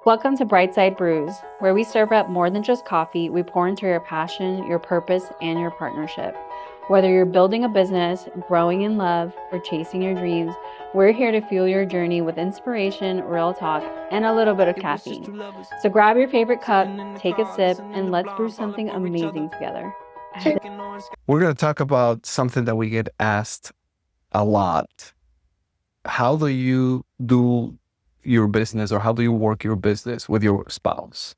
Welcome to Brightside Brews, where we serve up more than just coffee. We pour into your passion, your purpose, and your partnership. Whether you're building a business, growing in love, or chasing your dreams, we're here to fuel your journey with inspiration, real talk, and a little bit of caffeine. So grab your favorite cup, take a sip, and let's brew something amazing together. We're going to talk about something that we get asked a lot. How do you do your business, or how do you work your business with your spouse?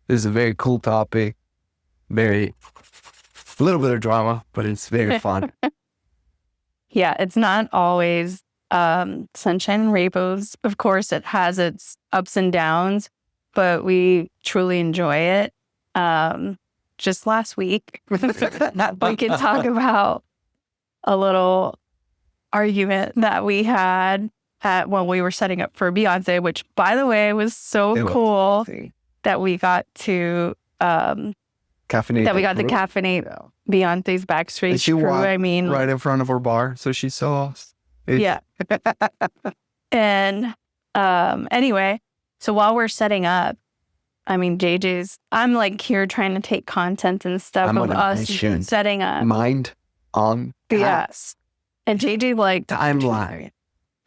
This is a very cool topic, a little bit of drama, but it's very fun. Yeah, it's not always sunshine and rainbows. Of course, it has its ups and downs, but we truly enjoy it. Just last week, we could talk about a little argument that we had when we were setting up for Beyoncé, which, by the way, was cool that we got to caffeinate. That we got to caffeinate Beyonce's backstage crew. Right in front of our bar, so she saw us. Yeah. And anyway, so while we're setting up, I mean, I'm like here trying to take content and stuff of us setting up. Mind on task. Yes. And JJ like timeline.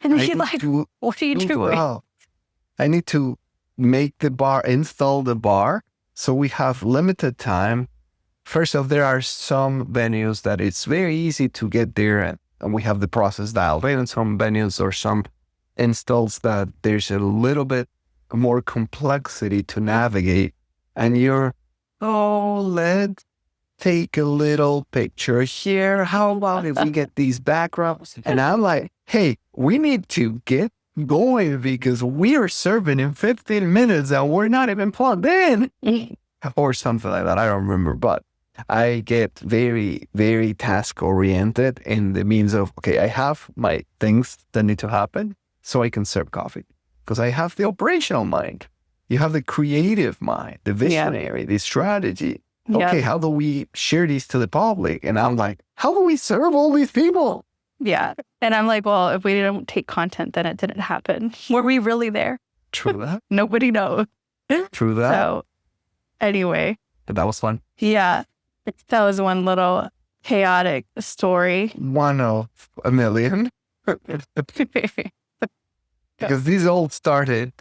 And he's like, what are you doing? I need to make the bar, install the bar. So we have limited time. First off, there are some venues that it's very easy to get there and we have the process dialed in. And some venues or some installs that there's a little bit more complexity to navigate. And let's take a little picture here. How about if we get these backgrounds? And I'm like, hey, we need to get going because we are serving in 15 minutes and we're not even plugged in. Or something like that. I don't remember, but I get very, very task oriented in the means of, okay, I have my things that need to happen so I can serve coffee because I have the operational mind. You have the creative mind, the visionary, the strategy. Okay, how do we share these to the public? And I'm like, how do we serve all these people? Yeah. And I'm like, well, if we don't take content, then it didn't happen. Were we really there? True that. Nobody knows. True that. So anyway. That was fun. Yeah. That was one little chaotic story. One of a million. Because these all started,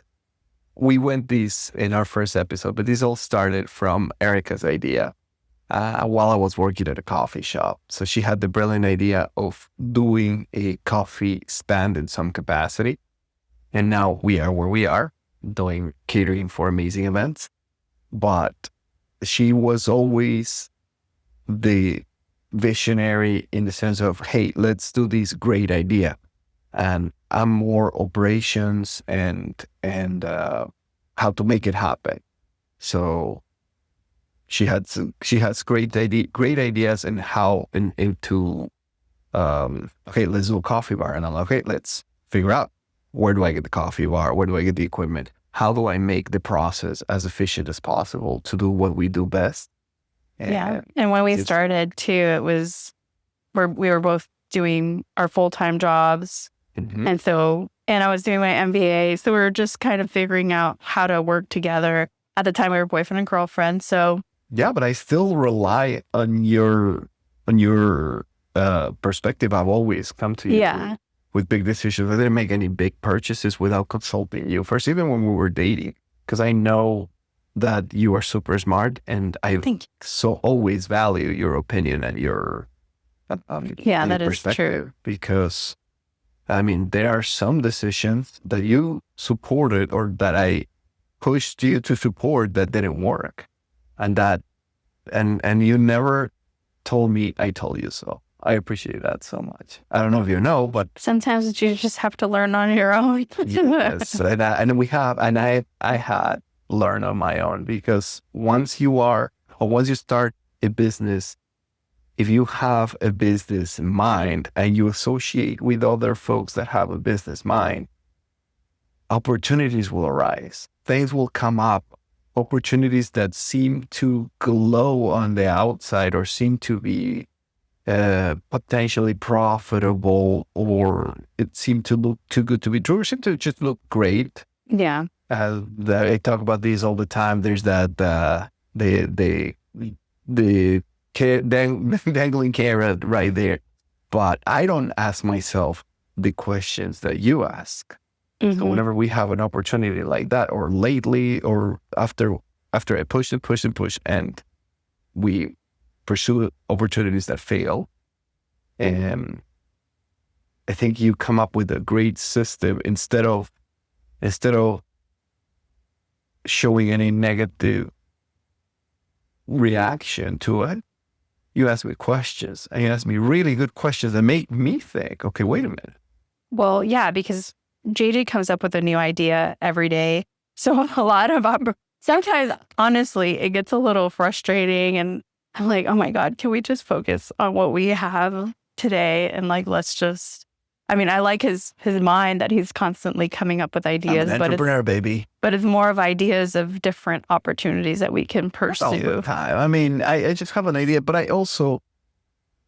we went these in our first episode, but these all started from Erica's idea while I was working at a coffee shop. So she had the brilliant idea of doing a coffee stand in some capacity. And now we are where we are, doing catering for amazing events. But she was always the visionary in the sense of, hey, let's do this great idea. And I'm more operations and how to make it happen. So she has great ideas and okay, let's do a coffee bar. And I'm like, okay, let's figure out, where do I get the coffee bar? Where do I get the equipment? How do I make the process as efficient as possible to do what we do best? And when we started too, it was we were both doing our full-time jobs. Mm-hmm. And I was doing my MBA. So we were just kind of figuring out how to work together. At the time, we were boyfriend and girlfriend. So yeah, but I still rely on your perspective. I've always come to you with big decisions. I didn't make any big purchases without consulting you first, even when we were dating, because I know that you are super smart, and I always value your opinion and your that is true. Because I mean, there are some decisions that you supported or that I pushed you to support that didn't work. And you never told me I told you so. I appreciate that so much. I don't know if you know, but sometimes you just have to learn on your own. Yes, and I had learned on my own, because once you start a business, if you have a business mind and you associate with other folks that have a business mind, opportunities will arise. Things will come up. Opportunities that seem to glow on the outside or seem to be potentially profitable, or it seemed to look too good to be true, or seemed to just look great. Yeah. I talk about these all the time. There's that the dangling carrot right there. But I don't ask myself the questions that you ask. So whenever we have an opportunity like that, or lately, or after I push and push and push, and we pursue opportunities that fail, and I think you come up with a great system instead of showing any negative reaction to it. You ask me questions, and you ask me really good questions that make me think, okay, wait a minute. Well, yeah, because JJ comes up with a new idea every day. So a lot of sometimes, honestly, it gets a little frustrating, and I'm like, oh my God, can we just focus on what we have today? And like, let's just, I mean, I like his mind that he's constantly coming up with ideas, I'm an entrepreneur, baby. But it's more of ideas of different opportunities that we can pursue. All the time. I mean, I just have an idea, but I also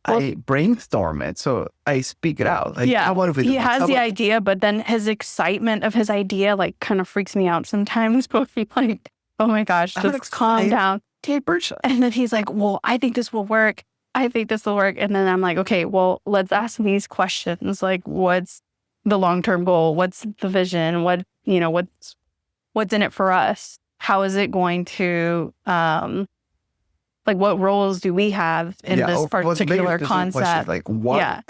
I brainstorm it, so I speak it out. Like, yeah, how about if he has the idea, but then his excitement of his idea like kind of freaks me out sometimes. But he's like, "Oh my gosh, just calm down." And then he's like, "Well, I think this will work. I think this will work." And then I'm like, "Okay, well, let's ask these questions. Like, what's the long-term goal? What's the vision? What's in it for us? How is it going to like, what roles do we have in this particular concept?" Like, what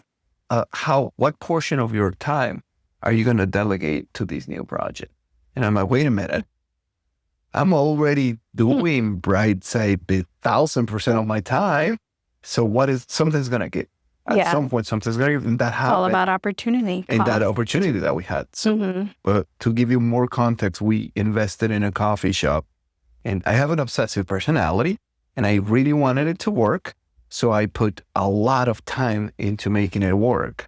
portion of your time are you going to delegate to these new projects? And I'm like, wait a minute. I'm already doing Brightside 1,000% of my time. So something's going to get, at some point, something's going to get, and that happen. It's all about opportunity. And that opportunity that we had. So, but to give you more context, we invested in a coffee shop, and I have an obsessive personality, and I really wanted it to work. So I put a lot of time into making it work.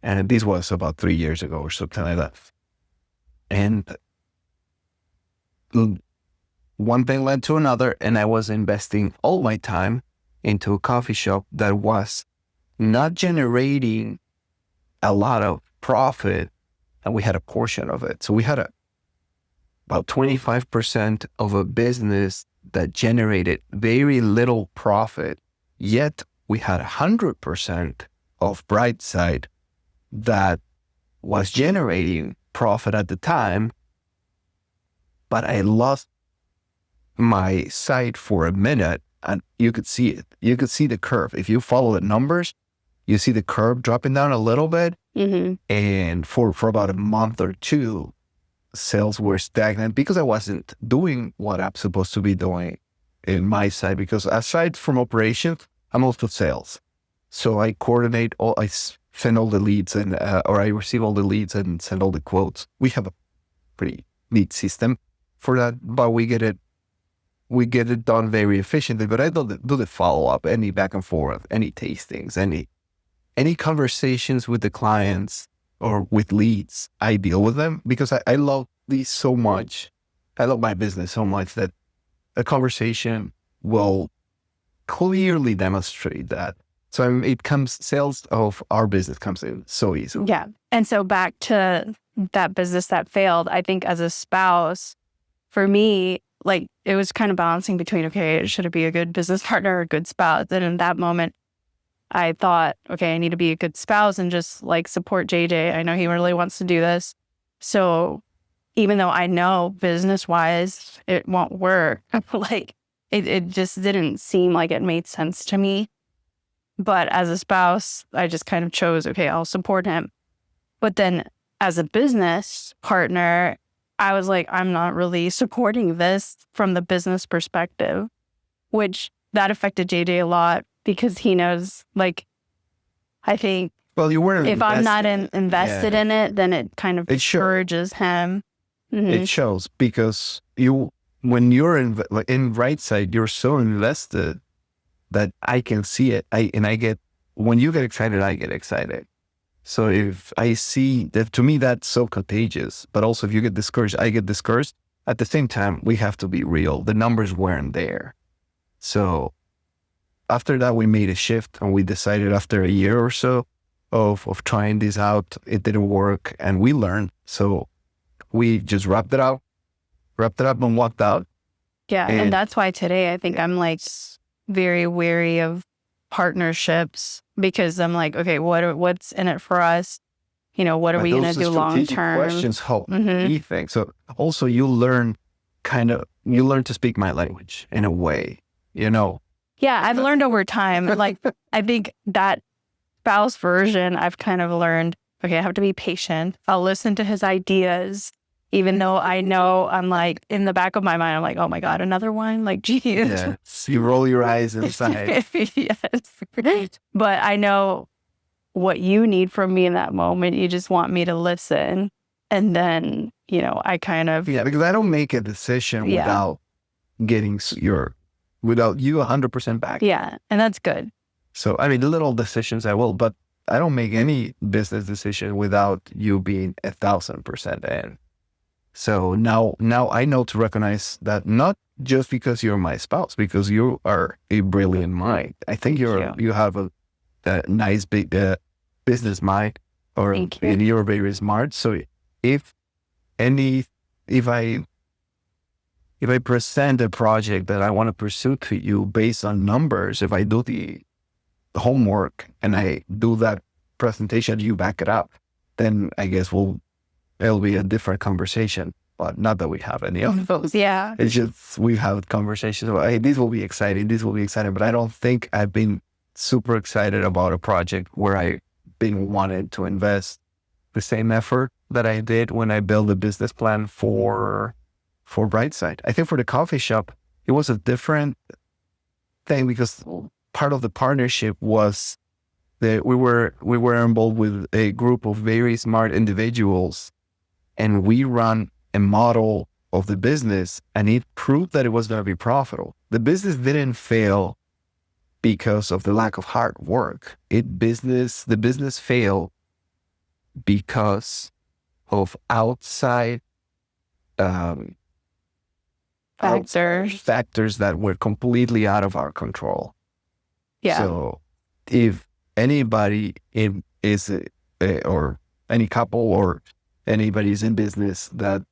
And this was about 3 years ago or something like that. And one thing led to another, and I was investing all my time into a coffee shop that was not generating a lot of profit, and we had a portion of it. So we had about 25% of a business that generated very little profit, yet we had 100% of Brightside that was generating profit at the time, but I lost my sight for a minute, and you could see it. You could see the curve. If you follow the numbers, you see the curve dropping down a little bit. And for about a month or two, sales were stagnant because I wasn't doing what I'm supposed to be doing in my side. Because aside from operations, I'm also sales. So I coordinate I send all the leads or I receive all the leads and send all the quotes. We have a pretty neat system for that, but we get it done very efficiently. But I do the follow-up, any back and forth, any tastings, any conversations with the clients or with leads. I deal with them because I love these so much. I love my business so much that a conversation will clearly demonstrate that. So sales of our business comes in so easily. Yeah. And so back to that business that failed, I think as a spouse, for me, like, it was kind of balancing between, okay, should it be a good business partner or a good spouse? And in that moment, I thought, okay, I need to be a good spouse and just like support JJ. I know he really wants to do this. So even though I know business wise, it won't work, like it just didn't seem like it made sense to me. But as a spouse, I just kind of chose, okay, I'll support him. But then as a business partner, I was like, I'm not really supporting this from the business perspective, which that affected JJ a lot because he knows, like, I think, well, you weren't if I'm not invested in it, then it kind of discourages him. It shows because when you're in Brightside, you're so invested that I can see it. When you get excited, I get excited. So if I see that, to me, that's so contagious. But also if you get discouraged, I get discouraged. At the same time, we have to be real. The numbers weren't there. So after that, we made a shift and we decided after a year or so of trying this out, it didn't work and we learned. So we just wrapped it out wrapped it up and walked out. Yeah. And that's why today I think I'm like very wary of partnerships, because I'm like, okay, what's in it for us? What are we going to do long term? Questions help me think. So also you learn to speak my language in a way, Yeah, I've learned over time. Like, I think that spouse version, I've kind of learned, okay, I have to be patient. I'll listen to his ideas, even though I know I'm like, in the back of my mind, I'm like, oh my God, another one? Like, geez. Yes. You roll your eyes inside. Yes. But I know what you need from me in that moment. You just want me to listen. And then, I kind of... Yeah, because I don't make a decision without getting without you 100% back. Yeah, and that's good. So, I mean, little decisions I will, but I don't make any business decision without you being 1,000% in. So now I know to recognize that, not just because you're my spouse, because you are a brilliant mind. I think you have a nice big business mind, and you're very smart. So if I present a project that I want to pursue to you based on numbers, if I do the homework and I do that presentation, you back it up, then I guess it'll be a different conversation. But not that we have any of those. Yeah. It's just we have conversations about, hey, this will be exciting. But I don't think I've been super excited about a project where I've been wanting to invest the same effort that I did when I built a business plan for Brightside. I think for the coffee shop, it was a different thing, because part of the partnership was that we were involved with a group of very smart individuals, and we run a model of the business, and it proved that it was going to be profitable. The business didn't fail because of the lack of hard work. The business failed because of outside factors that were completely out of our control. Yeah. So if anybody or any couple or anybody is in business that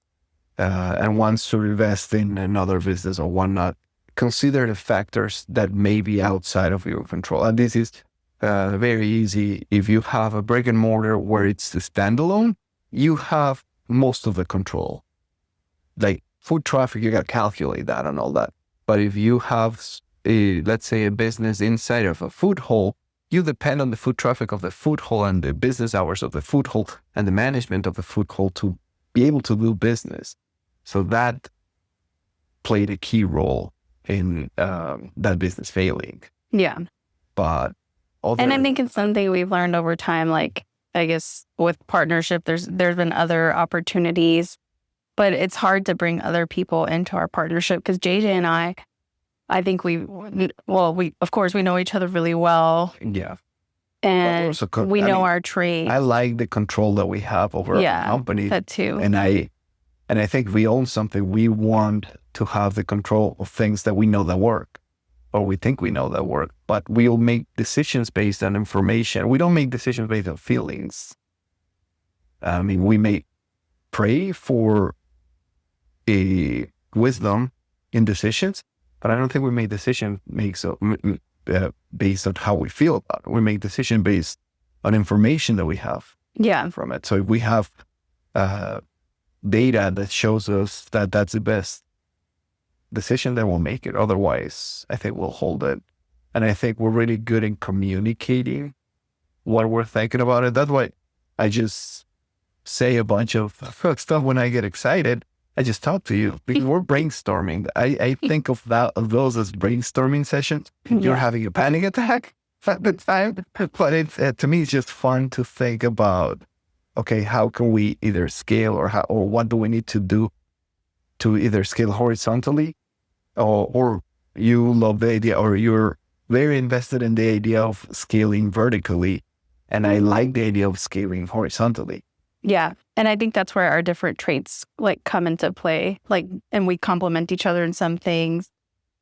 and wants to invest in another business or whatnot, consider the factors that may be outside of your control. And this is very easy. If you have a brick and mortar where it's a standalone, you have most of the control. Like foot traffic, you got to calculate that and all that. But if you have, let's say, a business inside of a food hall, you depend on the foot traffic of the food hall and the business hours of the food hall and the management of the food hall to be able to do business. So that played a key role in that business failing. Yeah. But and I think it's something we've learned over time. Like, I guess with partnership, there's been other opportunities, but it's hard to bring other people into our partnership, because JJ and I think we of course we know each other really well. Yeah. And we know our traits. I like the control that we have over our company. That too. And I think we own something. We want to have the control of things that we know that work, or we think we know that work, but we'll make decisions based on information. We don't make decisions based on feelings. I mean, we may pray for a wisdom in decisions, but I don't think we make decisions based on how we feel about it. We make decisions based on information that we have from it. So if we have data that shows us that that's the best decision, then we'll make it. Otherwise, I think we'll hold it. And I think we're really good in communicating what we're thinking about it. That's why I just say a bunch of stuff when I get excited. I just talk to you because we're brainstorming. I think of those as brainstorming sessions. You're having a panic attack at the time, but to me, it's just fun to think about, okay, how can we either scale or what do we need to do to either scale horizontally, or you love the idea, or you're very invested in the idea of scaling vertically. And I like the idea of scaling horizontally. Yeah. And I think that's where our different traits come into play, and we complement each other in some things.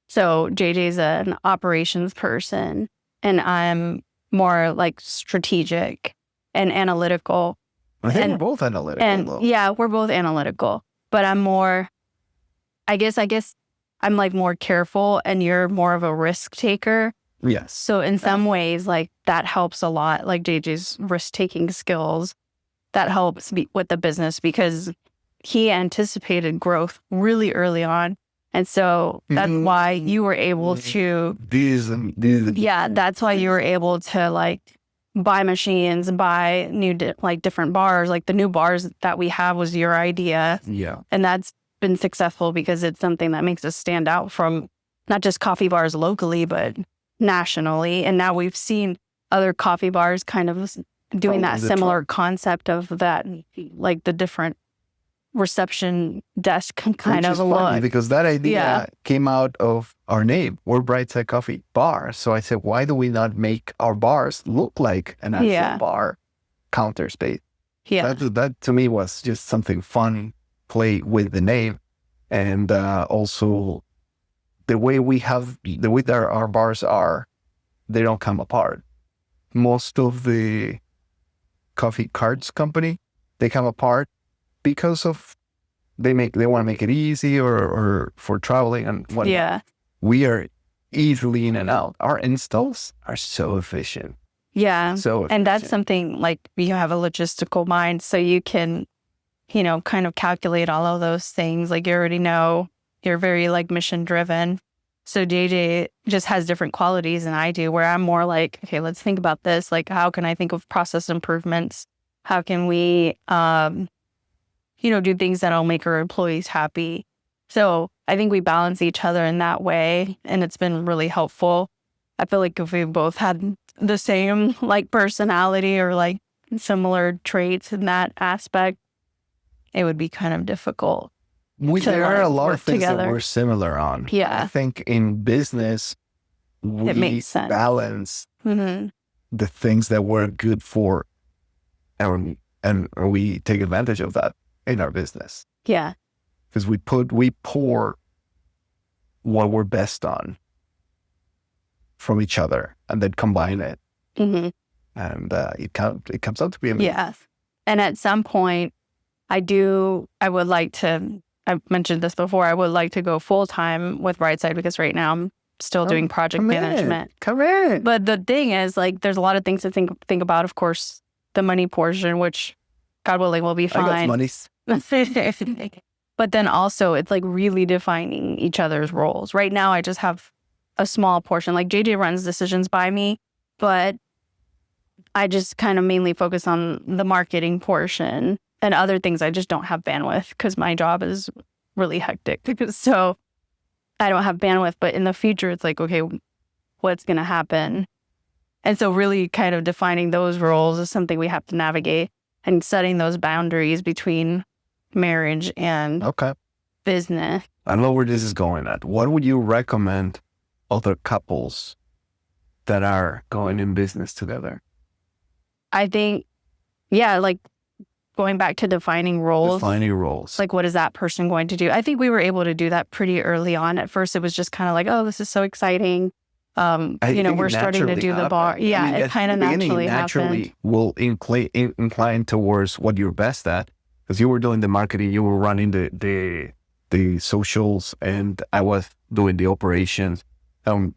So JJ's an operations person, and I'm more strategic and analytical. I think we're both analytical. And though. Yeah, we're both analytical, but I'm more I guess I'm like more careful and you're more of a risk taker. Yes. So in some ways, like that helps a lot. Like JJ's risk-taking skills, that helps with the business because he anticipated growth really early on. And so that's why you were able to, that's why you were able to like buy machines, buy new, different bars. Like the new bars that we have was your idea. Yeah. And that's been successful because it's something that makes us stand out from not just coffee bars locally, but nationally. And now we've seen other coffee bars kind of doing that similar concept of that, like the different reception desk kind of look. Because that idea came out of our name. We're Brightside Coffee Bar. So I said, why do we not make our bars look like an actual bar counter space? Yeah. That to me was just something fun, play with the name. And also the way that our bars are, they don't come apart. Most of the coffee carts company, they come apart because of they want to make it easy or for traveling and whatnot. Yeah. We are easily in and out. Our installs are so efficient. Yeah. So efficient. And that's something like you have a logistical mind, so you can, kind of calculate all of those things. Like you already know you're very like mission driven. So JJ just has different qualities than I do, where I'm more like, okay, let's think about this. Like, how can I think of process improvements? How can we, do things that'll make our employees happy? So I think we balance each other in that way, and it's been really helpful. I feel like if we both had the same like personality or like similar traits in that aspect, it would be kind of difficult. There are a lot of things together that we're similar on. Yeah. I think in business, It makes sense. Balance Mm-hmm. the things that we're good for, and we take advantage of that in our business. Yeah. Because we pour what we're best on from each other and then combine it. Mm-hmm. And it comes out to be amazing. Yeah. And at some point, I would like to, I've mentioned this before, I would like to go full time with Brightside because right now I'm still doing project management. Come in. But the thing is, like, there's a lot of things to think about. Of course, the money portion, which God willing will be fine. I got money. But then also it's like really defining each other's roles. Right now, I just have a small portion. Like JJ runs decisions by me, but I just kind of mainly focus on the marketing portion, and other things I just don't have bandwidth because my job is really hectic. So I don't have bandwidth, but in the future, it's like, okay, what's going to happen? And so really kind of defining those roles is something we have to navigate, and setting those boundaries between marriage and business. I know where this is going at. What would you recommend other couples that are going in business together? I think, like going back to defining roles. Like, what is that person going to do? I think we were able to do that pretty early on. At first, it was just kind of like, oh, this is so exciting. We're starting to do the bar. Yeah, it kind of naturally happened. Will incline towards what you're best at, because you were doing the marketing, you were running the socials, and I was doing the operations.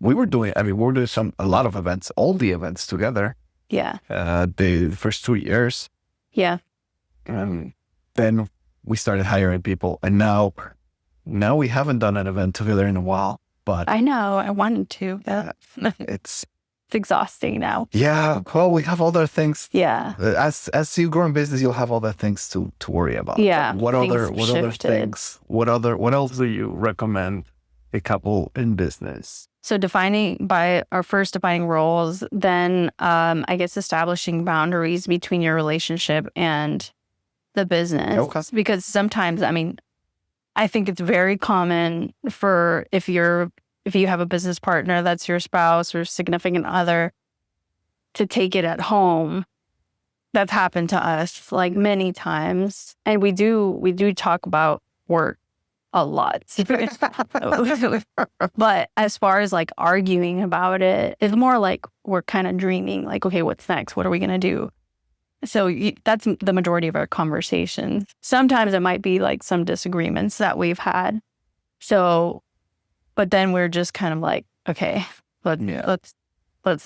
We were doing a lot of events, all the events together. Yeah. The first 2 years. Yeah. And then we started hiring people, and now we haven't done an event together in a while. But I know I wanted to. It's exhausting now. Yeah. Well, we have other things. Yeah. As you grow in business, you'll have other things to worry about. Yeah. What other things? What else do you recommend a couple in business? So defining roles, then I guess establishing boundaries between your relationship and the business. Okay. Because sometimes, I think it's very common for if you have a business partner that's your spouse or significant other, to take it at home. That's happened to us like many times. And we do talk about work a lot. But as far as like arguing about it, it's more like we're kind of dreaming like, okay, what's next? What are we going to do? So that's the majority of our conversations. Sometimes it might be like some disagreements that we've had, So, but then we're just kind of like, okay, let's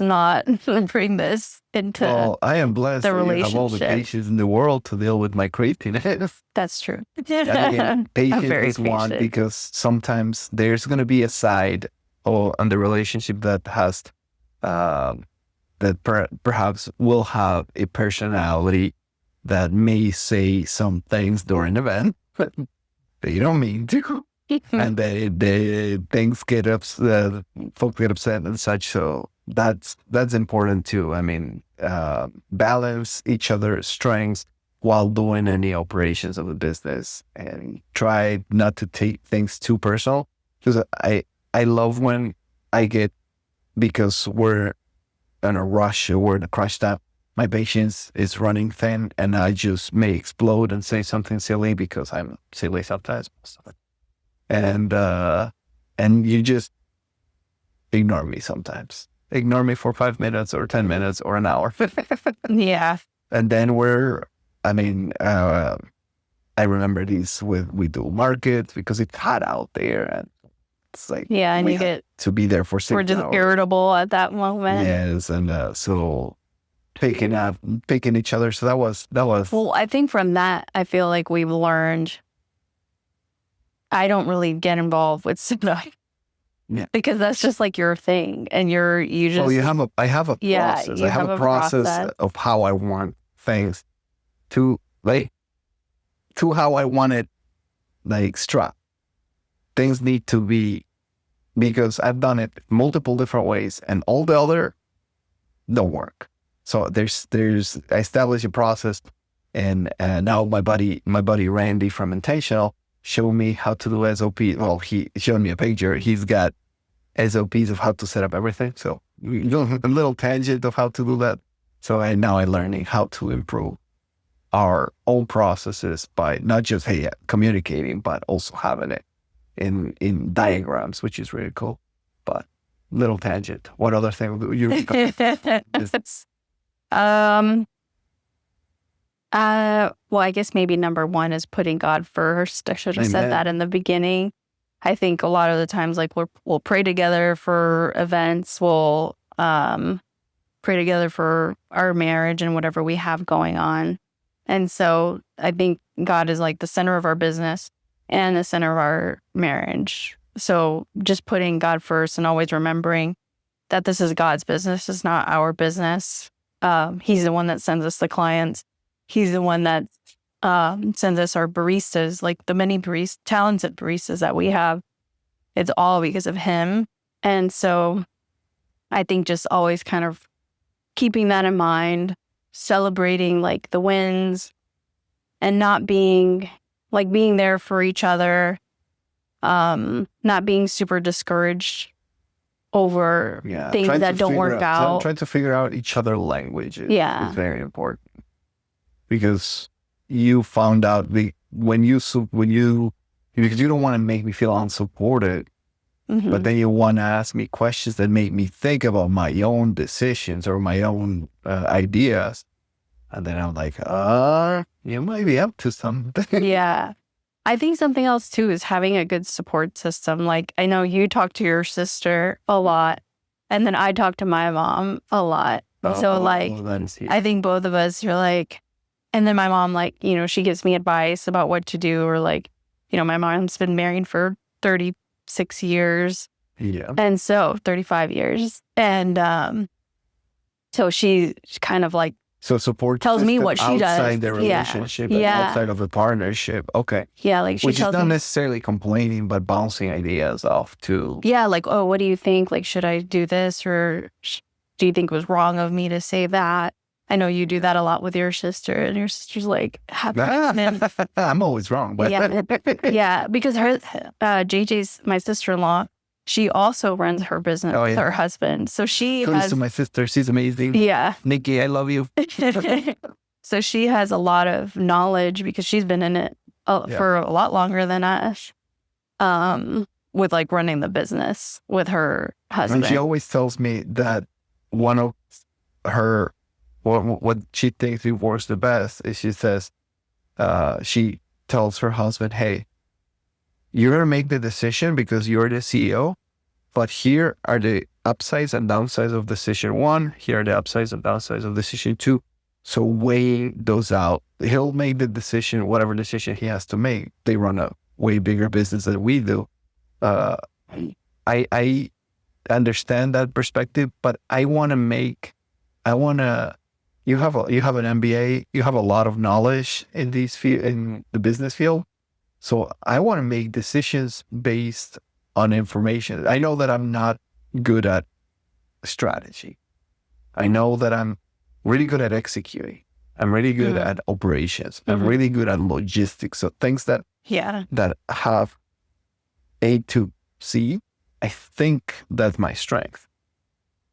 not bring this into Well, I am blessed the that you have all the relationship. patience in the world to deal with my craziness. That's true. And again, patience very is one, patient. because sometimes there's going to be a side on the relationship that has perhaps will have a personality that may say some things during the event, but they don't mean to. And they things get upset, folks get upset and such. So that's important too. I mean, balance each other's strengths while doing any operations of the business, and try not to take things too personal. Because I love when I get, because we're in a rush or we're in a crunch time, my patience is running thin, and I just may explode and say something silly, because I'm silly sometimes. And you just ignore me sometimes. Ignore me for 5 minutes or 10 minutes or an hour. Yeah. And then I remember these we do markets, because it's hot out there, and it's like, Yeah, and we you have get, to be there for 6 we're just hours. irritable at that moment. Yes, and so picking each other. So that was. Well, I think from that, I feel like we've learned I don't really get involved with Sina. Yeah. Because that's just like your thing, and you just. Well, I have a process. you I have a process of how I want things to how I want it, like, struck. Things need to be, because I've done it multiple different ways, and all the other don't work. So I established a process, and now my buddy Randy from Intentional showed me how to do SOP. Well, he showed me a picture. He's got SOPs of how to set up everything. So a little tangent of how to do that. So I'm learning how to improve our own processes by not just communicating, but also having it in diagrams, which is really cool. But little tangent. What other thing do you? Well, I guess maybe number one is putting God first. I should have said that in the beginning. I think a lot of the times, like, we'll pray together for events. We'll pray together for our marriage and whatever we have going on. And so I think God is like the center of our business and the center of our marriage. So just putting God first and always remembering that this is God's business. It's not our business. He's the one that sends us the clients. He's the one that sends us our baristas, like the many talented baristas that we have. It's all because of him. And so I think just always kind of keeping that in mind, celebrating like the wins, and not being there for each other, not being super discouraged over things that don't work out. Trying to figure out each other's language is very important, because you found out because you don't want to make me feel unsupported, but then you want to ask me questions that make me think about my own decisions or my own ideas. And then I'm like, you might be up to something. Yeah. I think something else too is having a good support system. Like, I know you talk to your sister a lot, and then I talk to my mom a lot. I think both of us, you're like, and then my mom, like, she gives me advice about what to do, or like, my mom's been married for 36 years. Yeah. And so 35 years. And so she kind of like, so support tells me what she does outside the relationship and outside of the partnership. Okay. Yeah, like which is not necessarily complaining, but bouncing ideas off too. Yeah, like, oh, what do you think? Like, should I do this, or do you think it was wrong of me to say that? I know you do that a lot with your sister, and your sister's like, I'm always wrong. But yeah, because JJ's my sister-in-law. She also runs her business with her husband. So she to my sister. She's amazing. Yeah. Nikki, I love you. So she has a lot of knowledge because she's been in it for a lot longer than us, with like running the business with her husband. And she always tells me that one of her, what she thinks works the best is, she says, she tells her husband, hey, you're going to make the decision because you're the CEO, but here are the upsides and downsides of decision one. Here are the upsides and downsides of decision two. So weighing those out, he'll make the decision, whatever decision he has to make. They run a way bigger business than we do. I understand that perspective, but I want to, you have an MBA, you have a lot of knowledge in in the business field. So I want to make decisions based on information. I know that I'm not good at strategy. I know that I'm really good at executing. I'm really good at operations. I'm really good at logistics. So things that have A to C, I think that's my strength.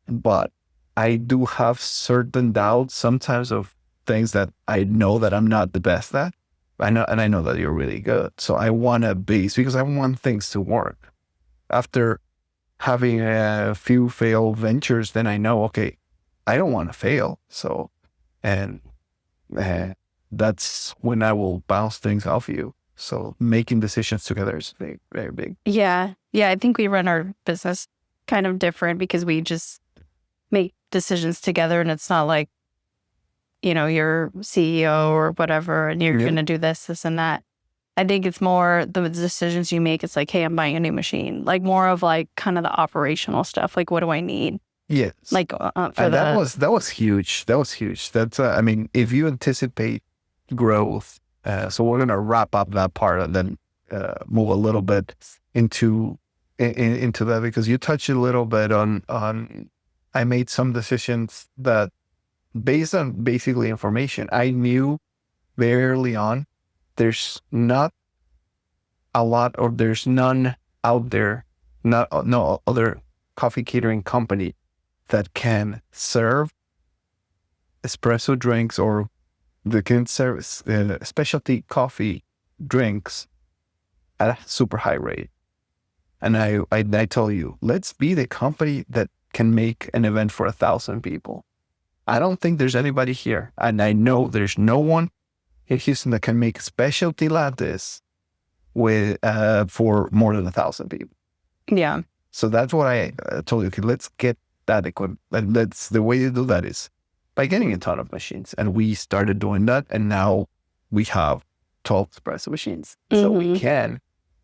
But I do have certain doubts sometimes of things that I know that I'm not the best at. I know that you're really good. So I want a base because I want things to work. After having a few failed ventures, then I know, okay, I don't want to fail. So, and that's when I will bounce things off you. So making decisions together is very, very big. Yeah. I think we run our business kind of different because we just make decisions together, and it's not like, you're CEO or whatever, and you're going to do this and that. I think it's more the decisions you make. It's like, hey, I'm buying a new machine. Like more of like kind of the operational stuff. Like, what do I need? Yes. Like that was huge. That was huge. That's I mean, if you anticipate growth, so we're gonna wrap up that part and then move a little bit into that, because you touched a little bit on. I made some decisions that based on basically information. I knew very early on there's not a lot, or there's none out there, no other coffee catering company that can serve espresso drinks, or they can serve specialty coffee drinks at a super high rate. And I tell you, let's be the company that can make an event for 1,000 people. I don't think there's anybody here, and I know there's no one in Houston that can make specialty lattes with for more than 1,000 people. Yeah. So that's what I told you. Okay, let's get that equipment. And that's the way to do that is by getting a ton of machines. And we started doing that, and now we have 12 espresso machines. So we can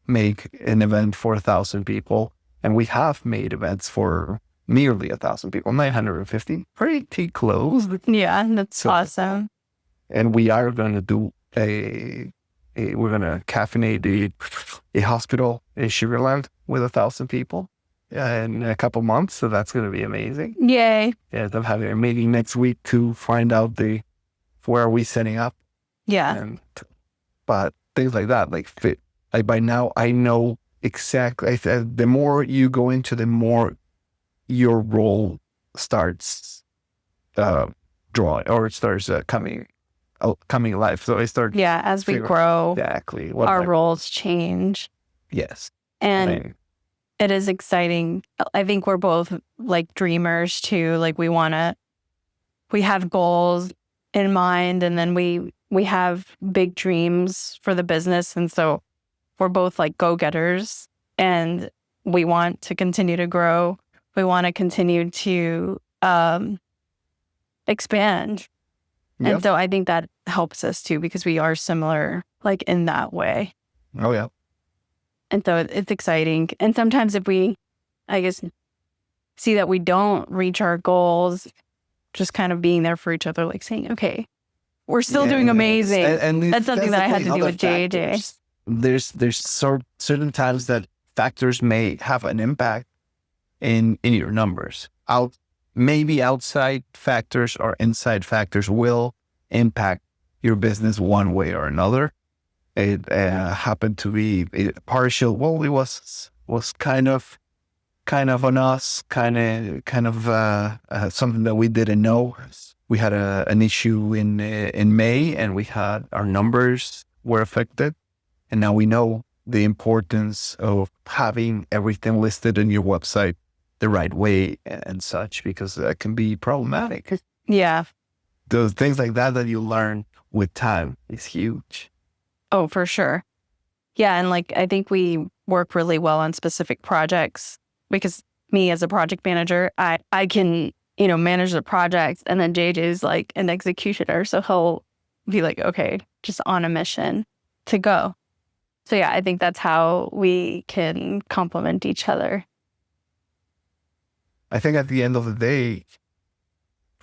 make an event for 1,000 people, and we have made events for nearly 1,000 people, 950, pretty close. Yeah, that's awesome. And we are going to do we're going to caffeinate a hospital in Sugarland with 1,000 people in a couple months. So that's going to be amazing. Yay. Yeah, I'm having a meeting next week to find out where are we setting up. Yeah. But things like that, like fit. Like by now, I know exactly. The more you go into, the more your role starts drawing, or it starts coming alive. So I start. Yeah, as we grow, exactly our roles change. Yes, and it is exciting. I think we're both like dreamers too. Like we have goals in mind, and then we have big dreams for the business, and so we're both like go-getters, and we want to continue to grow. We want to continue to expand. Yep. And so I think that helps us too, because we are similar, like in that way. Oh, yeah. And so it's exciting. And sometimes if we, I guess, see that we don't reach our goals, just kind of being there for each other, like saying, okay, we're still doing amazing. And that's something that I had to do with JJ. There's certain times that factors may have an impact in your numbers. Maybe outside factors or inside factors will impact your business one way or another. It happened to be partial. Well, it was kind of on us, kind of something that we didn't know. We had an issue in May, and we had our numbers were affected, and now we know the importance of having everything listed in your website the right way and such, because that can be problematic. Yeah. Those things like that you learn with time is huge. Oh, for sure. Yeah. And like, I think we work really well on specific projects because me as a project manager, I can, manage the project, and then JJ's like an executioner. So he'll be like, okay, just on a mission to go. So yeah, I think that's how we can complement each other. I think at the end of the day,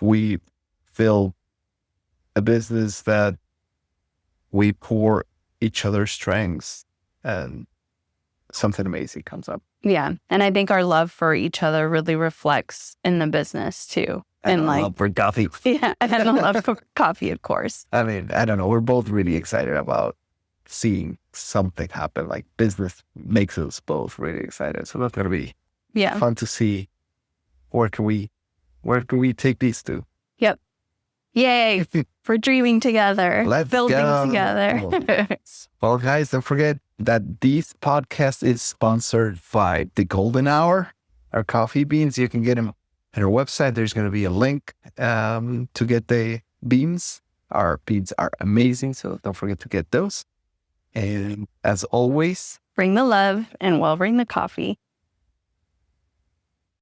we build a business that we pour each other's strengths and something amazing comes up. Yeah. And I think our love for each other really reflects in the business too. And like, love for coffee. Yeah. And the love for coffee, of course. I mean, I don't know. We're both really excited about seeing something happen. Like business makes us both really excited. So that's going to be fun to see. Where can we take these to? Yep. Yay. For dreaming together. Let's building go. Together. Well, guys, don't forget that this podcast is sponsored by The Golden Hour, our coffee beans. You can get them at our website. There's going to be a link to get the beans. Our beans are amazing, so don't forget to get those. And as always, bring the love and we'll bring the coffee.